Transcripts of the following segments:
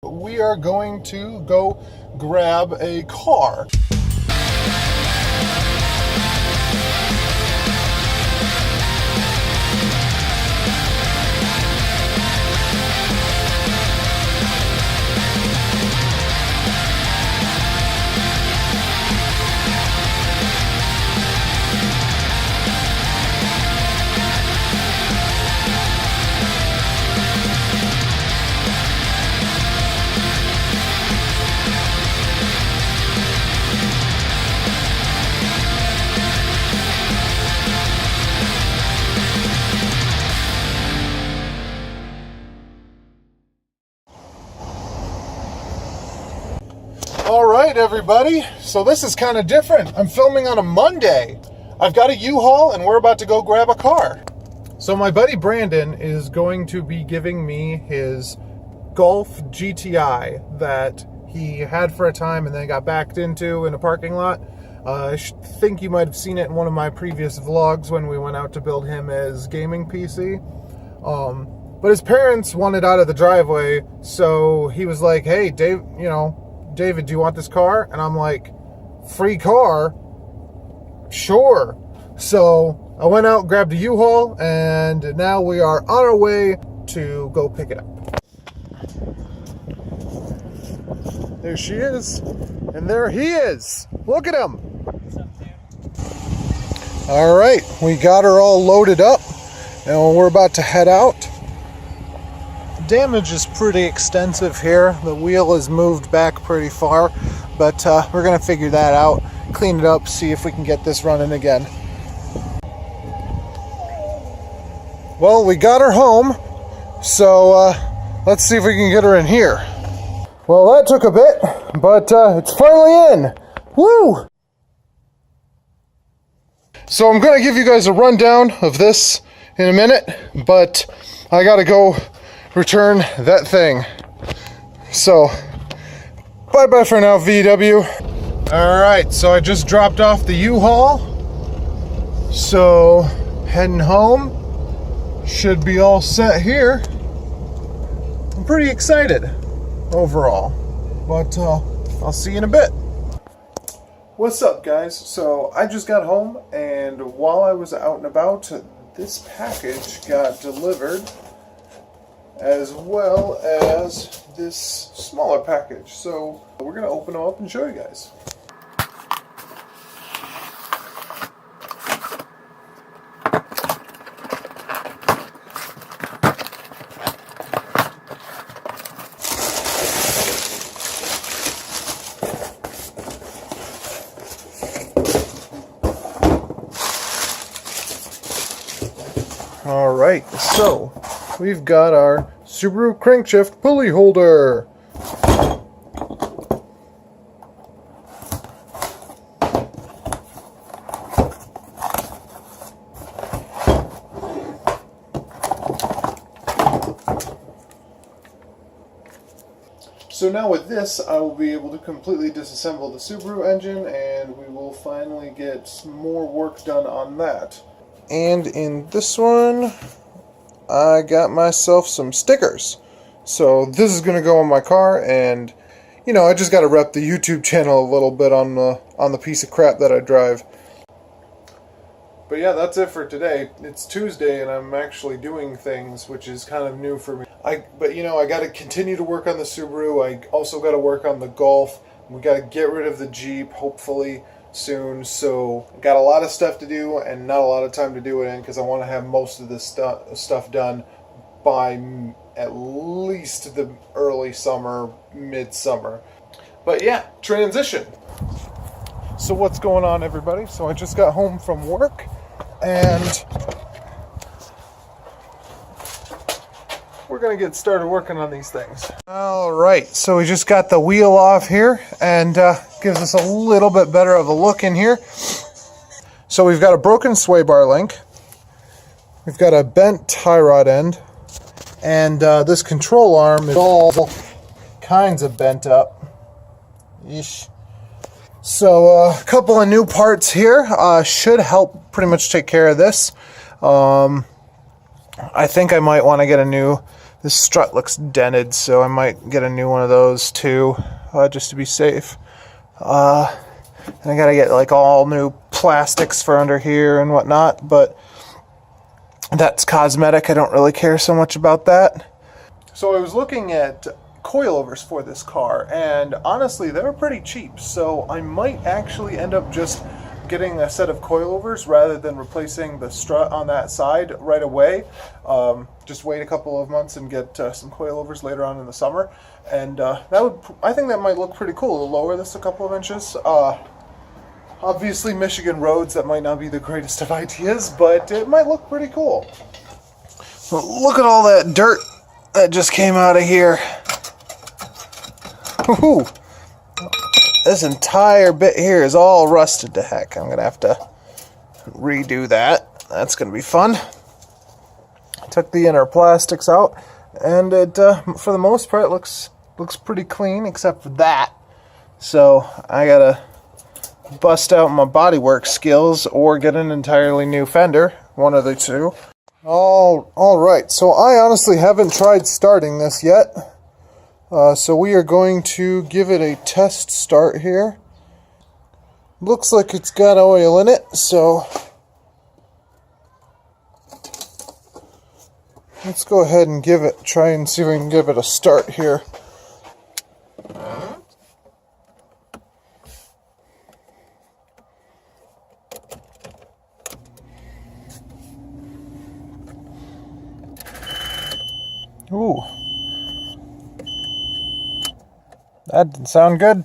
We are going to go grab a car. All right, everybody. So this is kind of different. I'm filming on a Monday. I've got a U-Haul and we're about to go grab a car. So my buddy Brandon is going to be giving me his Golf GTI that he had for a time and then got backed into in a parking lot. I think you might have seen it in one of my previous vlogs when we went out to build him his gaming PC. But his parents wanted out of the driveway, so he was like, hey, Dave, David, do you want this car? And I'm like, free car? Sure. So I went out, grabbed a U-Haul, and now we are on our way to go pick it up. There she is, and there he is. Look at him. All right, we got her all loaded up, and we're about to head out. Damage is pretty extensive here. The wheel is moved back pretty far, but we're gonna figure that out, clean it up, see if we can get this running again. Well, we got her home, so let's see if we can get her in here. Well, that took a bit, but it's finally in. Woo! So I'm gonna give you guys a rundown of this in a minute, but I gotta go return that thing. So, bye-bye for now, VW. All right, so I just dropped off the U-Haul. So, heading home. Should be all set here. I'm pretty excited overall, but I'll see you in a bit. What's up, guys? So, I just got home, and while I was out and about, this package got delivered, as well as this smaller package. So we're gonna open them up and show you guys. All right, so we've got our Subaru crankshaft pulley holder. So now with this, I will be able to completely disassemble the Subaru engine, and we will finally get more work done on that. And in this one, I got myself some stickers. So this is going to go on my car, and I just got to rep the YouTube channel a little bit on the piece of crap that I drive. But yeah, that's it for today. It's Tuesday and I'm actually doing things, which is kind of new for me. But I got to continue to work on the Subaru. I also got to work on the Golf. We got to get rid of the Jeep, hopefully soon. So got a lot of stuff to do and not a lot of time to do it in, because I want to have most of this stuff done by at least the early summer, mid-summer. But yeah, transition. So what's going on, everybody? So I just got home from work, and we're gonna get started working on these things. All right, so we just got the wheel off here, and gives us a little bit better of a look in here. So we've got a broken sway bar link, we've got a bent tie rod end, and this control arm is all kinds of bent up. Yeesh. So a couple of new parts here should help pretty much take care of this. I think I might want to get a new This strut looks dented, so I might get a new one of those too, just to be safe. And I gotta get like all new plastics for under here and whatnot, but that's cosmetic. I don't really care so much about that. So I was looking at coilovers for this car, and honestly, they were pretty cheap. So I might actually end up just getting a set of coilovers rather than replacing the strut on that side right away. Just wait a couple of months and get some coilovers later on in the summer, and I think that might look pretty cool to lower this a couple of inches. Obviously, Michigan roads, that might not be the greatest of ideas, but it might look pretty cool. Look at all that dirt that just came out of here. Woohoo! This entire bit here is all rusted to heck. I'm going to have to redo that. That's going to be fun. I took the inner plastics out, and it, for the most part, looks pretty clean, except for that. So I got to bust out my bodywork skills or get an entirely new fender. One of the two. All right, so I honestly haven't tried starting this yet. So we are going to give it a test start here. Looks like it's got oil in it, so let's go ahead and try and see if we can give it a start here. Ooh. That didn't sound good.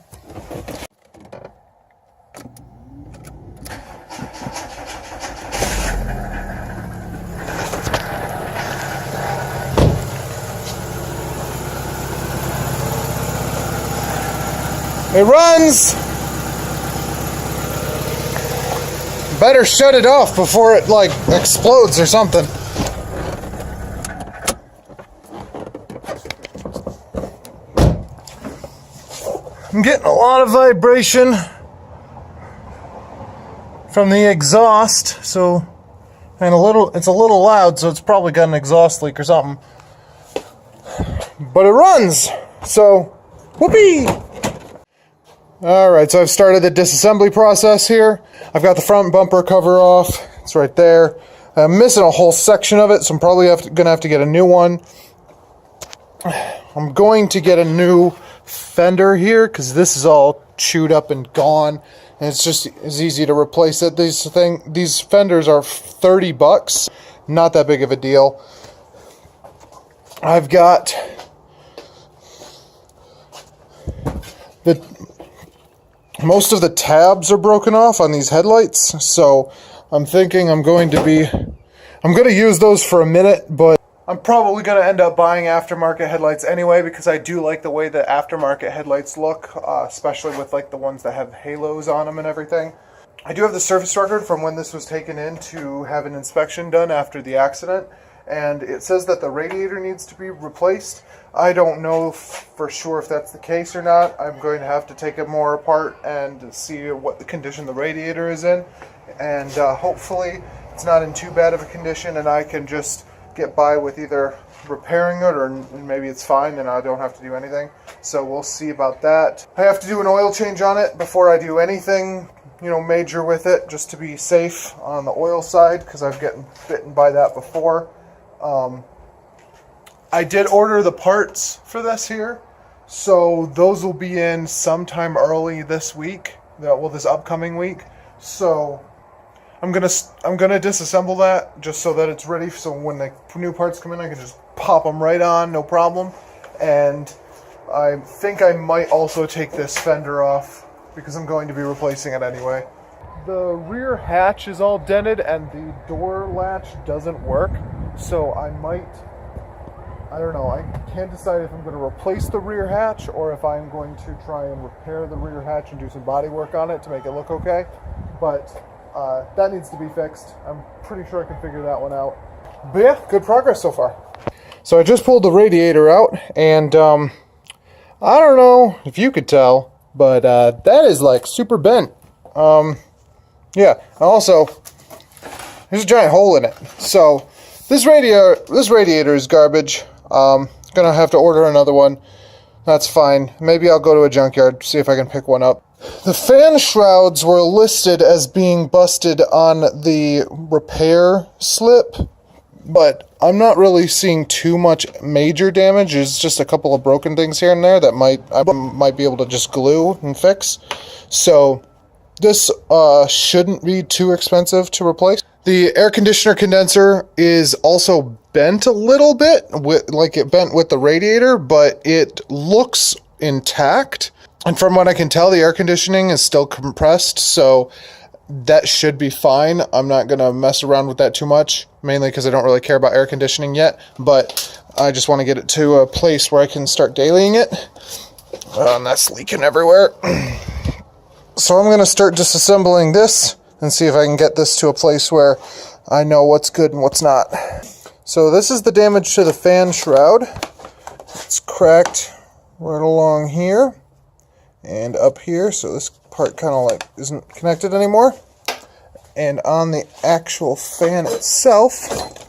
It runs! Better shut it off before it, like, explodes or something. I'm getting a lot of vibration from the exhaust, so it's a little loud, so it's probably got an exhaust leak or something. But it runs, so whoopee! Alright, so I've started the disassembly process here. I've got the front bumper cover off. It's right there. I'm missing a whole section of it, so I'm probably gonna have to get a new one. I'm going to get a new fender here because this is all chewed up and gone, and it's just as easy to replace it. These fenders are $30, not that big of a deal. I've got most of the tabs are broken off on these headlights, so I'm thinking I'm going to use those for a minute, but I'm probably going to end up buying aftermarket headlights anyway because I do like the way the aftermarket headlights look, especially with like the ones that have halos on them and everything. I do have the service record from when this was taken in to have an inspection done after the accident, and it says that the radiator needs to be replaced. I don't know for sure if that's the case or not. I'm going to have to take it more apart and see what the condition the radiator is in, and hopefully it's not in too bad of a condition and I can just get by with either repairing it or maybe it's fine and I don't have to do anything. So we'll see about that. I have to do an oil change on it before I do anything, major with it, just to be safe on the oil side because I've gotten bitten by that before. I did order the parts for this here, so those will be in sometime early this week, this upcoming week. So I'm gonna disassemble that just so that it's ready. So when the new parts come in, I can just pop them right on, no problem. And I think I might also take this fender off because I'm going to be replacing it anyway. The rear hatch is all dented and the door latch doesn't work, so I don't know, I can't decide if I'm going to replace the rear hatch or if I'm going to try and repair the rear hatch and do some body work on it to make it look okay. But that needs to be fixed. I'm pretty sure I can figure that one out. But yeah, good progress so far. So I just pulled the radiator out, and I don't know if you could tell, but that is like super bent. Yeah, also, there's a giant hole in it. So this radiator is garbage. Gonna have to order another one. That's fine. Maybe I'll go to a junkyard, see if I can pick one up. The fan shrouds were listed as being busted on the repair slip, but I'm not really seeing too much major damage. There's just a couple of broken things here and there that I might be able to just glue and fix. So this shouldn't be too expensive to replace. The air conditioner condenser is also bent a little bit, like it bent with the radiator, but it looks intact. And from what I can tell, the air conditioning is still compressed, so that should be fine. I'm not going to mess around with that too much, mainly because I don't really care about air conditioning yet, but I just want to get it to a place where I can start dailying it. And that's leaking everywhere. So I'm going to start disassembling this and see if I can get this to a place where I know what's good and what's not. So this is the damage to the fan shroud. It's cracked right along here and up here, so this part kind of like isn't connected anymore. And on the actual fan itself,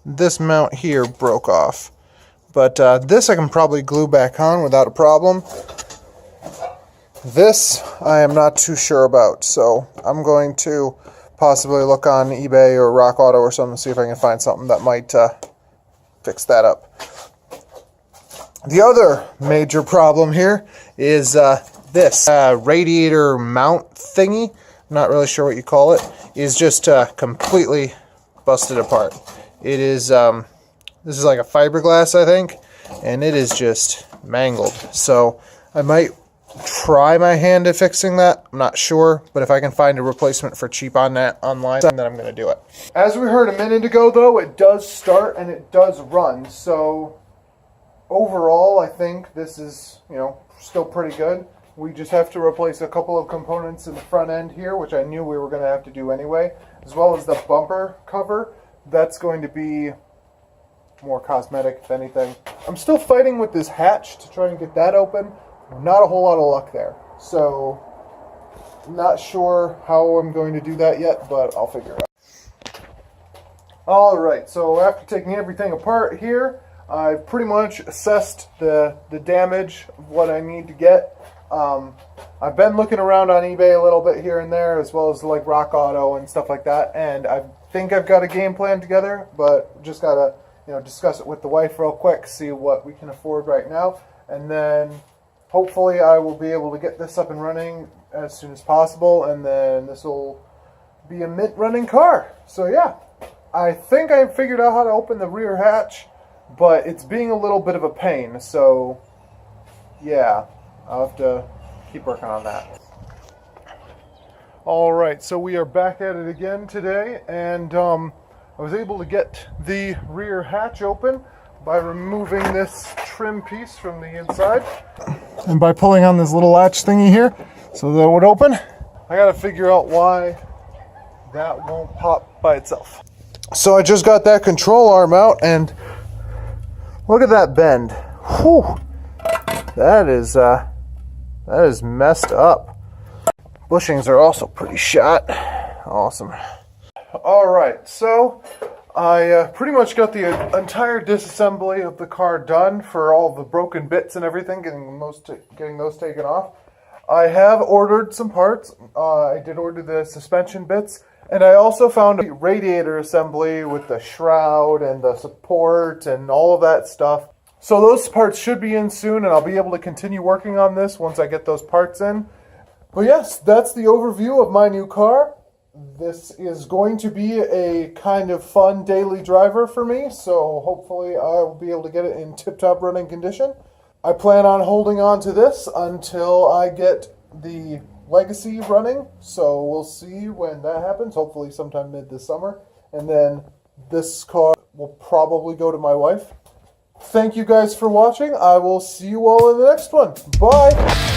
this mount here broke off. But this I can probably glue back on without a problem. This I am not too sure about, so I'm going to possibly look on eBay or Rock Auto or something, see if I can find something that might fix that up. The other major problem here is this radiator mount thingy, I'm not really sure what you call it, is just completely busted apart. It is, this is like a fiberglass, I think, and it is just mangled. So I might try my hand at fixing that. I'm not sure, but if I can find a replacement for cheap on that online, then I'm going to do it. As we heard a minute ago, though, it does start and it does run. So overall, I think this is, still pretty good. We just have to replace a couple of components in the front end here, which I knew we were going to have to do anyway, as well as the bumper cover. That's going to be more cosmetic, if anything. I'm still fighting with this hatch to try and get that open. Not a whole lot of luck there. So, not sure how I'm going to do that yet, but I'll figure it out. Alright, so after taking everything apart here, I've pretty much assessed the damage of what I need to get. I've been looking around on eBay a little bit here and there, as well as like Rock Auto and stuff like that, and I think I've got a game plan together, but just gotta discuss it with the wife real quick, see what we can afford right now, and then hopefully I will be able to get this up and running as soon as possible, and then this will be a mint running car. So yeah, I think I figured out how to open the rear hatch, but it's being a little bit of a pain, so yeah, I'll have to keep working on that. Alright, so we are back at it again today, and I was able to get the rear hatch open by removing this trim piece from the inside and by pulling on this little latch thingy here so that it would open. I gotta figure out why that won't pop by itself. So I just got that control arm out, and look at that bend. Whew. That is messed up. Bushings are also pretty shot. Awesome. Alright, so I pretty much got the entire disassembly of the car done for all the broken bits and everything, getting those taken off. I have ordered some parts. I did order the suspension bits, and I also found a radiator assembly with the shroud and the support and all of that stuff. So those parts should be in soon, and I'll be able to continue working on this once I get those parts in. But yes, that's the overview of my new car. This is going to be a kind of fun daily driver for me, so hopefully I will be able to get it in tip-top running condition. I plan on holding on to this until I get the Legacy running, so we'll see when that happens, hopefully sometime mid this summer. And then this car will probably go to my wife. Thank you guys for watching. I will see you all in the next one. Bye!